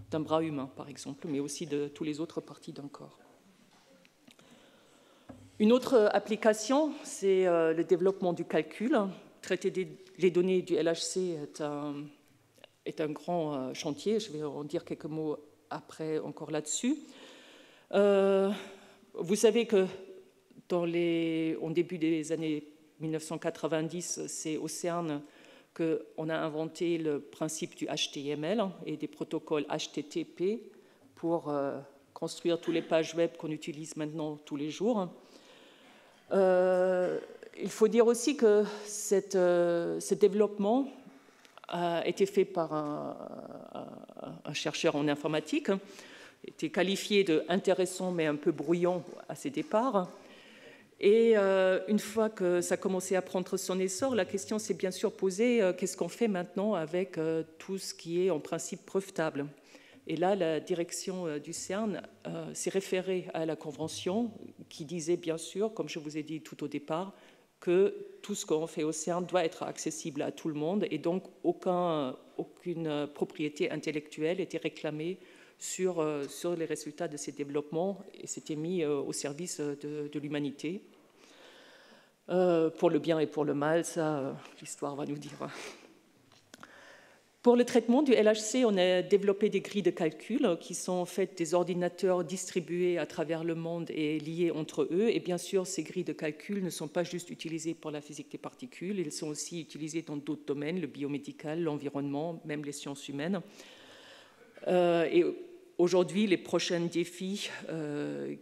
d'un bras humain, par exemple, mais aussi de toutes les autres parties d'un corps. Une autre application, c'est le développement du calcul. Traiter les données du LHC est un grand chantier. Je vais en dire quelques mots après encore là-dessus. Vous savez que au début des années 1990, c'est au CERN qu'on a inventé le principe du HTML et des protocoles HTTP pour construire toutes les pages web qu'on utilise maintenant tous les jours. Il faut dire aussi que ce développement a été fait par un chercheur en informatique, était qualifié d'intéressant mais un peu brouillon à ses départs. Et une fois que ça a commencé à prendre son essor, la question s'est bien sûr posée, qu'est-ce qu'on fait maintenant avec tout ce qui est en principe brevetable ? Et là, la direction du CERN s'est référée à la Convention qui disait bien sûr, comme je vous ai dit tout au départ, que tout ce qu'on fait au CERN doit être accessible à tout le monde et donc aucune propriété intellectuelle n'était réclamée sur les résultats de ces développements et c'était mis au service de l'humanité. Pour le bien et pour le mal, ça, l'histoire va nous dire. Pour le traitement du LHC, on a développé des grilles de calcul qui sont en fait des ordinateurs distribués à travers le monde et liés entre eux. Et bien sûr, ces grilles de calcul ne sont pas juste utilisées pour la physique des particules, elles sont aussi utilisées dans d'autres domaines, le biomédical, l'environnement, même les sciences humaines. Et aujourd'hui, les prochains défis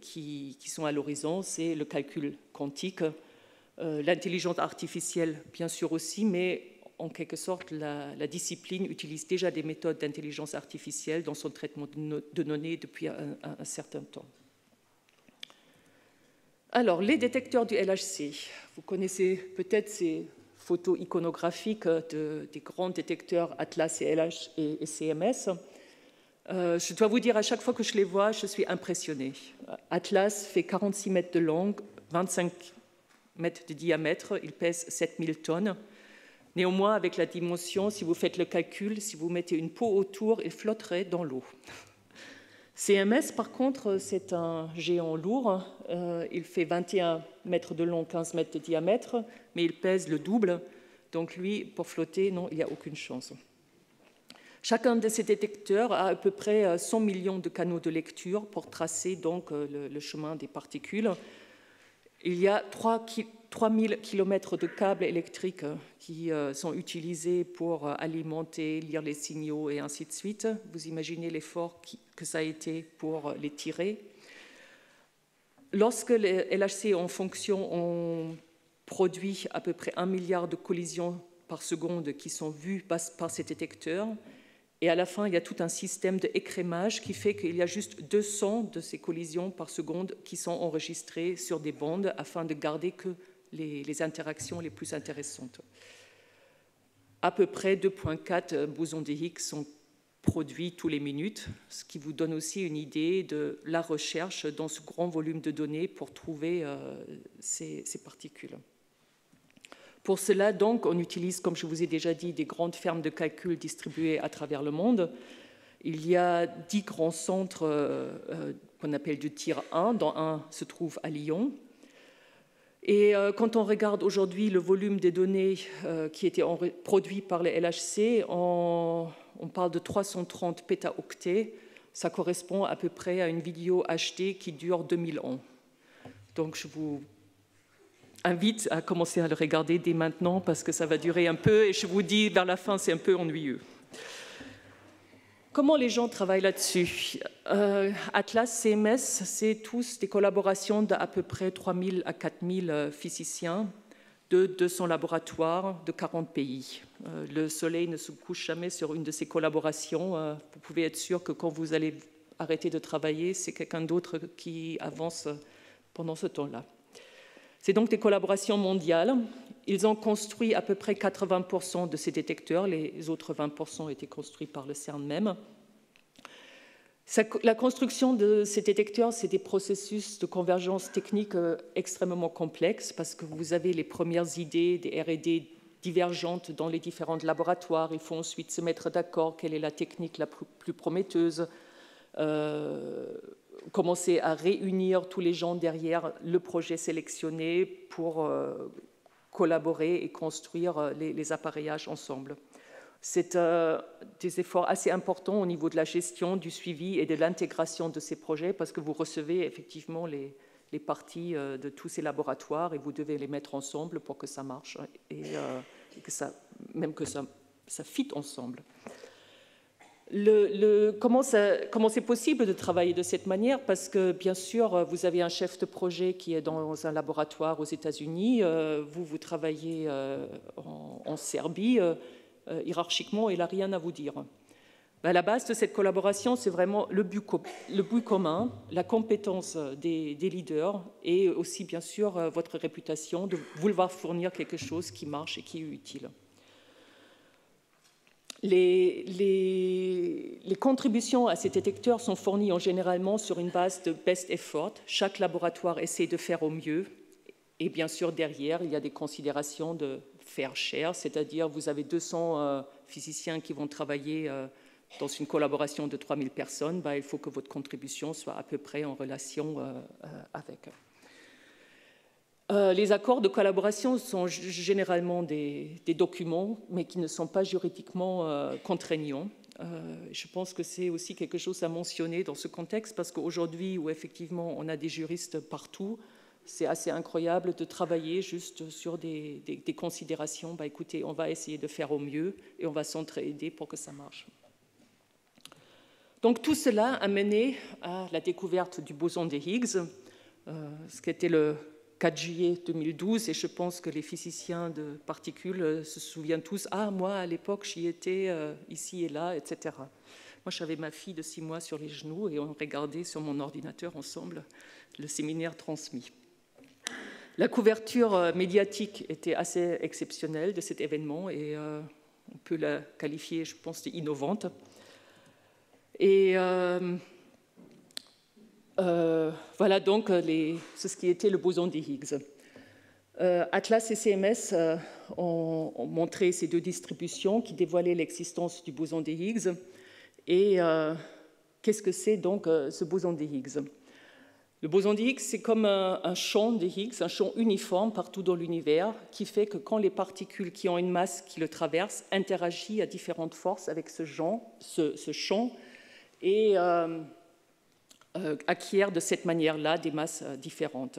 qui sont à l'horizon, c'est le calcul quantique, l'intelligence artificielle, bien sûr aussi, mais en quelque sorte, la discipline utilise déjà des méthodes d'intelligence artificielle dans son traitement de données depuis un certain temps. Alors, les détecteurs du LHC. Vous connaissez peut-être ces photos iconographiques des grands détecteurs Atlas et LH et CMS. Je dois vous dire, à chaque fois que je les vois, je suis impressionnée. Atlas fait 46 mètres de long, 25 mètres de diamètre, il pèse 7000 tonnes. Néanmoins, avec la dimension, si vous faites le calcul, si vous mettez une peau autour, il flotterait dans l'eau. CMS, par contre, c'est un géant lourd. Il fait 21 mètres de long, 15 mètres de diamètre, mais il pèse le double. Donc lui, pour flotter, non, il n'y a aucune chance. Chacun de ces détecteurs a à peu près 100 millions de canaux de lecture pour tracer donc le chemin des particules. Il y a 3000 km de câbles électriques qui sont utilisés pour alimenter, lire les signaux et ainsi de suite. Vous imaginez l'effort que ça a été pour les tirer. Lorsque les LHC en fonction ont produit à peu près 1 milliard de collisions par seconde qui sont vues par ces détecteurs, et à la fin, il y a tout un système d'écrémage qui fait qu'il y a juste 200 de ces collisions par seconde qui sont enregistrées sur des bandes afin de garder que les interactions les plus intéressantes. À peu près 2,4 bosons de Higgs sont produits tous les minutes, ce qui vous donne aussi une idée de la recherche dans ce grand volume de données pour trouver ces particules. Pour cela, donc, on utilise, comme je vous ai déjà dit, des grandes fermes de calcul distribuées à travers le monde. Il y a 10 grands centres qu'on appelle du Tier 1, dont un se trouve à Lyon. Et quand on regarde aujourd'hui le volume des données qui étaient produits par les LHC, on parle de 330 pétaoctets. Ça correspond à peu près à une vidéo HD qui dure 2000 ans. Donc, je vous invite à commencer à le regarder dès maintenant parce que ça va durer un peu et je vous dis, vers la fin, c'est un peu ennuyeux. Comment les gens travaillent là-dessus? Atlas, CMS, c'est tous des collaborations d'à peu près 3000 à 4000 physiciens de 200 laboratoires de 40 pays. Le soleil ne se couche jamais sur une de ces collaborations. Vous pouvez être sûr que quand vous allez arrêter de travailler, c'est quelqu'un d'autre qui avance pendant ce temps-là. C'est donc des collaborations mondiales. Ils ont construit à peu près 80% de ces détecteurs. Les autres 20% étaient construits par le CERN même. La construction de ces détecteurs, c'est des processus de convergence technique extrêmement complexes parce que vous avez les premières idées des R&D divergentes dans les différents laboratoires. Il faut ensuite se mettre d'accord quelle est la technique la plus prometteuse. Commencer à réunir tous les gens derrière le projet sélectionné pour collaborer et construire les appareillages ensemble. C'est des efforts assez importants au niveau de la gestion, du suivi et de l'intégration de ces projets parce que vous recevez effectivement les parties de tous ces laboratoires et vous devez les mettre ensemble pour que ça marche et que ça fit ensemble. Comment c'est possible de travailler de cette manière? Parce que, bien sûr, vous avez un chef de projet qui est dans un laboratoire aux États-Unis, vous travaillez en Serbie, hiérarchiquement, il n'a rien à vous dire. À la base de cette collaboration, c'est vraiment le but commun, la compétence des leaders et aussi, bien sûr, votre réputation de vouloir fournir quelque chose qui marche et qui est utile. Les contributions à ces détecteurs sont fournies généralement sur une base de best effort. Chaque laboratoire essaie de faire au mieux. Et bien sûr, derrière, il y a des considérations de fair share, c'est-à-dire vous avez 200 physiciens qui vont travailler dans une collaboration de 3000 personnes. Il faut que votre contribution soit à peu près en relation avec. Les accords de collaboration sont généralement des documents, mais qui ne sont pas juridiquement contraignants. Je pense que c'est aussi quelque chose à mentionner dans ce contexte, parce qu'aujourd'hui, où effectivement on a des juristes partout, c'est assez incroyable de travailler juste sur des considérations. Écoutez, on va essayer de faire au mieux et on va s'entraider pour que ça marche. Donc tout cela a mené à la découverte du boson de Higgs, ce qui était le 4 juillet 2012, et je pense que les physiciens de particules se souviennent tous « Ah, moi, à l'époque, j'y étais ici et là, etc. » Moi, j'avais ma fille de 6 mois sur les genoux et on regardait sur mon ordinateur ensemble le séminaire transmis. La couverture médiatique était assez exceptionnelle de cet événement et on peut la qualifier, je pense, d'innovante. Et voilà donc ce qui était le boson des Higgs. Atlas et CMS ont montré ces deux distributions qui dévoilaient l'existence du boson des Higgs. Et qu'est-ce que c'est donc ce boson des Higgs? Le boson des Higgs, c'est comme un champ des Higgs, un champ uniforme partout dans l'univers, qui fait que quand les particules qui ont une masse qui le traversent interagissent à différentes forces avec ce champ et acquièrent de cette manière-là des masses différentes.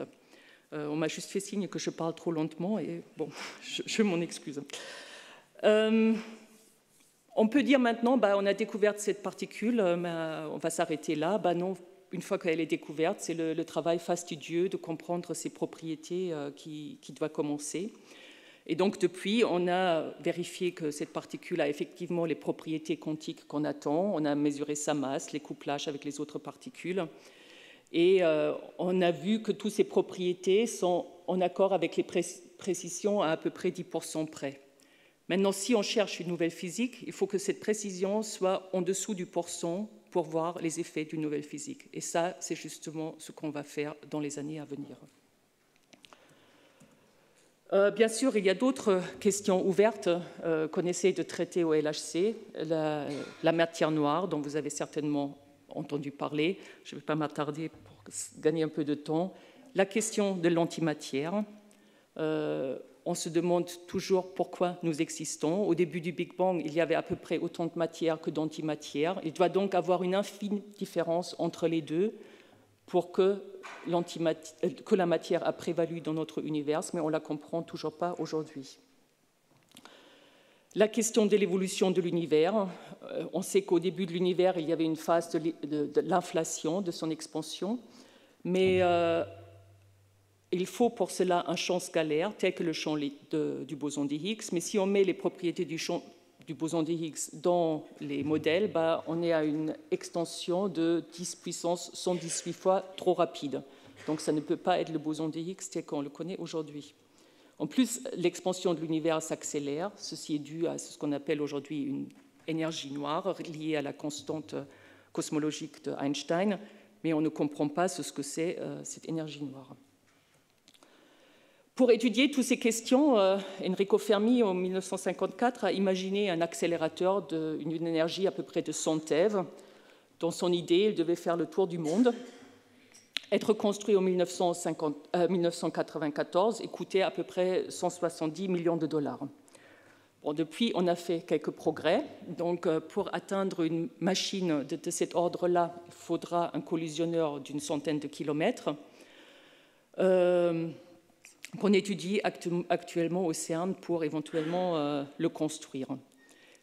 On m'a juste fait signe que je parle trop lentement et bon, je m'en excuse. On peut dire maintenant, on a découvert cette particule, on va s'arrêter là. Non, une fois qu'elle est découverte, c'est le travail fastidieux de comprendre ses propriétés qui doit commencer. Et donc depuis, on a vérifié que cette particule a effectivement les propriétés quantiques qu'on attend. On a mesuré sa masse, les couplages avec les autres particules. Et on a vu que toutes ces propriétés sont en accord avec les précisions à peu près 10% près. Maintenant, si on cherche une nouvelle physique, il faut que cette précision soit en dessous du pourcent pour voir les effets d'une nouvelle physique. Et ça, c'est justement ce qu'on va faire dans les années à venir. Bien sûr, il y a d'autres questions ouvertes qu'on essaie de traiter au LHC. La matière noire, dont vous avez certainement entendu parler. Je ne vais pas m'attarder pour gagner un peu de temps. La question de l'antimatière. On se demande toujours pourquoi nous existons. Au début du Big Bang, il y avait à peu près autant de matière que d'antimatière. Il doit donc avoir une infime différence entre les deux pour que la matière a prévalu dans notre univers, mais on ne la comprend toujours pas aujourd'hui. La question de l'évolution de l'univers. On sait qu'au début de l'univers, il y avait une phase de l'inflation, de son expansion, mais il faut pour cela un champ scalaire, tel que le champ du boson des Higgs. Mais si on met les propriétés du boson des Higgs dans les modèles, on est à une extension de 10 puissance 118 fois trop rapide. Donc ça ne peut pas être le boson des Higgs tel qu'on le connaît aujourd'hui. En plus, l'expansion de l'univers s'accélère. Ceci est dû à ce qu'on appelle aujourd'hui une énergie noire liée à la constante cosmologique de Einstein, mais on ne comprend pas ce que c'est cette énergie noire. Pour étudier toutes ces questions, Enrico Fermi, en 1954, a imaginé un accélérateur d'une énergie à peu près de 100 TeV. Dans son idée, il devait faire le tour du monde, être construit en 1994 et coûter à peu près 170 millions de dollars. Bon, depuis, on a fait quelques progrès. Donc, pour atteindre une machine de cet ordre-là, il faudra un collisionneur d'une centaine de kilomètres. Qu'on étudie actuellement au CERN pour éventuellement le construire.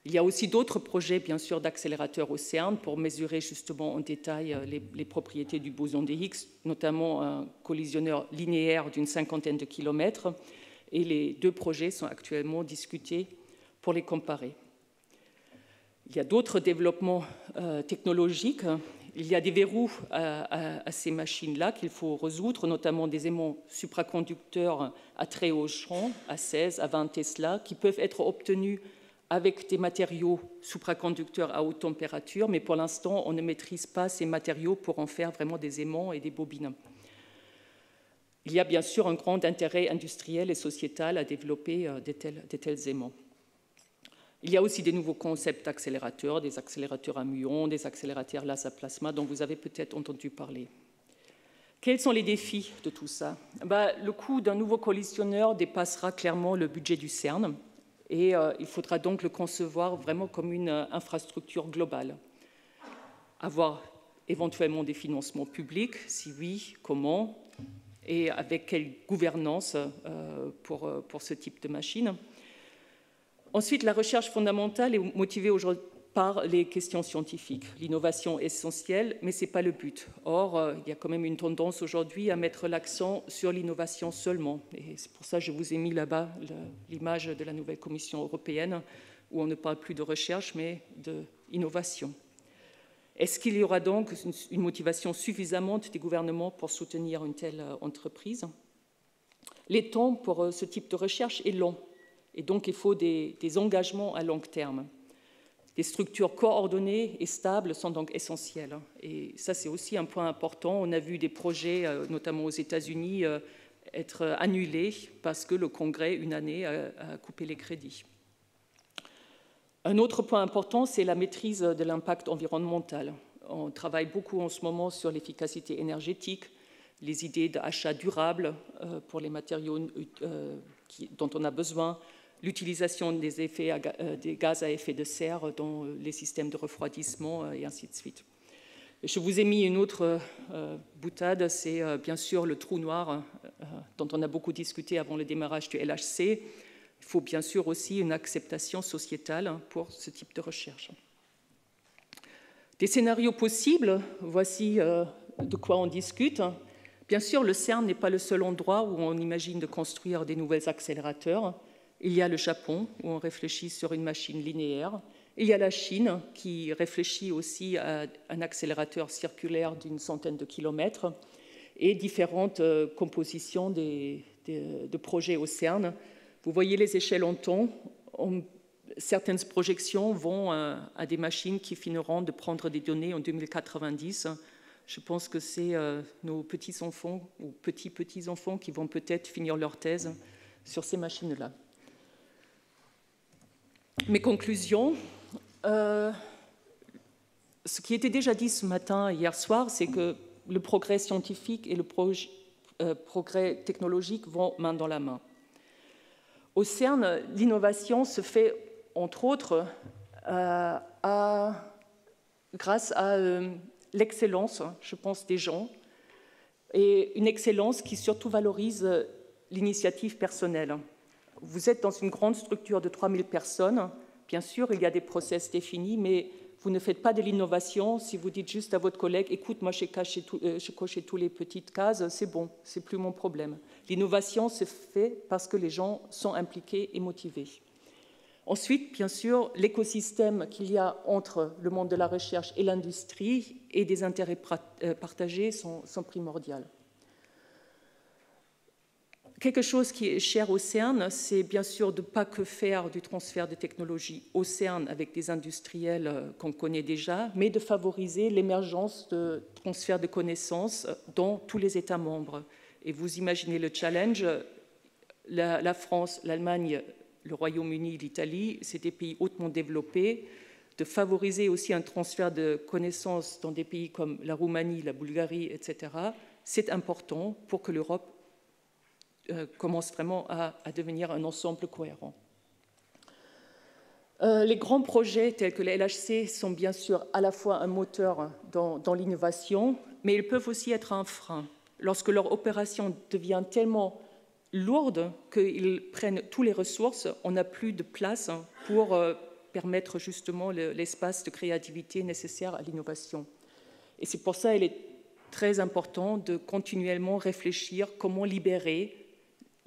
Il y a aussi d'autres projets, bien sûr, d'accélérateurs au CERN pour mesurer justement en détail les propriétés du boson des Higgs, notamment un collisionneur linéaire d'une cinquantaine de kilomètres. Et les deux projets sont actuellement discutés pour les comparer. Il y a d'autres développements technologiques. Il y a des verrous à ces machines-là qu'il faut résoudre, notamment des aimants supraconducteurs à très haut champ, à 16, à 20 Tesla, qui peuvent être obtenus avec des matériaux supraconducteurs à haute température, mais pour l'instant, on ne maîtrise pas ces matériaux pour en faire vraiment des aimants et des bobines. Il y a bien sûr un grand intérêt industriel et sociétal à développer de tels aimants. Il y a aussi des nouveaux concepts d'accélérateurs, des accélérateurs à muons, des accélérateurs laser plasma dont vous avez peut-être entendu parler. Quels sont les défis de tout ça? Le coût d'un nouveau collisionneur dépassera clairement le budget du CERN et il faudra donc le concevoir vraiment comme une infrastructure globale. Avoir éventuellement des financements publics, si oui, comment et avec quelle gouvernance pour ce type de machine. Ensuite, la recherche fondamentale est motivée aujourd'hui par les questions scientifiques. L'innovation est essentielle, mais ce n'est pas le but. Or, il y a quand même une tendance aujourd'hui à mettre l'accent sur l'innovation seulement. Et c'est pour ça que je vous ai mis là-bas l'image de la nouvelle Commission européenne, où on ne parle plus de recherche, mais d'innovation. Est-ce qu'il y aura donc une motivation suffisante des gouvernements pour soutenir une telle entreprise ? Les temps pour ce type de recherche est long, et donc il faut des engagements à long terme. Des structures coordonnées et stables sont donc essentielles. Et ça, c'est aussi un point important. On a vu des projets, notamment aux États-Unis, être annulés parce que le Congrès, une année, a coupé les crédits. Un autre point important, c'est la maîtrise de l'impact environnemental. On travaille beaucoup en ce moment sur l'efficacité énergétique, les idées d'achat durable pour les matériaux dont on a besoin, l'utilisation des gaz à effet de serre dans les systèmes de refroidissement et ainsi de suite. Je vous ai mis une autre boutade, c'est bien sûr le trou noir dont on a beaucoup discuté avant le démarrage du LHC. Il faut bien sûr aussi une acceptation sociétale pour ce type de recherche. Des scénarios possibles, voici de quoi on discute. Bien sûr, le CERN n'est pas le seul endroit où on imagine de construire des nouveaux accélérateurs. Il y a le Japon, où on réfléchit sur une machine linéaire. Il y a la Chine, qui réfléchit aussi à un accélérateur circulaire d'une centaine de kilomètres, et différentes compositions de projets au CERN. Vous voyez les échelles en temps. Certaines projections vont à des machines qui finiront de prendre des données en 2090. Je pense que c'est nos petits-enfants ou petits-petits-enfants qui vont peut-être finir leur thèse sur ces machines-là. Mes conclusions. Ce qui était déjà dit ce matin, hier soir, c'est que le progrès scientifique et le progrès technologique vont main dans la main. Au CERN, l'innovation se fait, entre autres, grâce à l'excellence, je pense, des gens, et une excellence qui surtout valorise l'initiative personnelle. Vous êtes dans une grande structure de 3000 personnes. Bien sûr, il y a des process définis, mais vous ne faites pas de l'innovation si vous dites juste à votre collègue « Écoute, moi, j'ai coché toutes les petites cases, c'est bon, c'est plus mon problème ». L'innovation se fait parce que les gens sont impliqués et motivés. Ensuite, bien sûr, l'écosystème qu'il y a entre le monde de la recherche et l'industrie et des intérêts partagés sont primordiaux. Quelque chose qui est cher au CERN, c'est bien sûr de ne pas que faire du transfert de technologies au CERN avec des industriels qu'on connaît déjà, mais de favoriser l'émergence de transferts de connaissances dans tous les États membres. Et vous imaginez le challenge, la France, l'Allemagne, le Royaume-Uni, l'Italie, c'est des pays hautement développés, de favoriser aussi un transfert de connaissances dans des pays comme la Roumanie, la Bulgarie, etc. C'est important pour que l'Europe commence vraiment à devenir un ensemble cohérent. Les grands projets tels que le LHC sont bien sûr à la fois un moteur dans l'innovation, mais ils peuvent aussi être un frein. Lorsque leur opération devient tellement lourde qu'ils prennent toutes les ressources, on n'a plus de place pour permettre justement l'espace de créativité nécessaire à l'innovation. Et c'est pour ça qu'il est très important de continuellement réfléchir comment libérer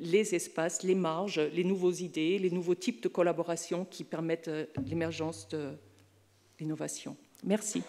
les espaces, les marges, les nouvelles idées, les nouveaux types de collaboration qui permettent l'émergence de l'innovation. Merci.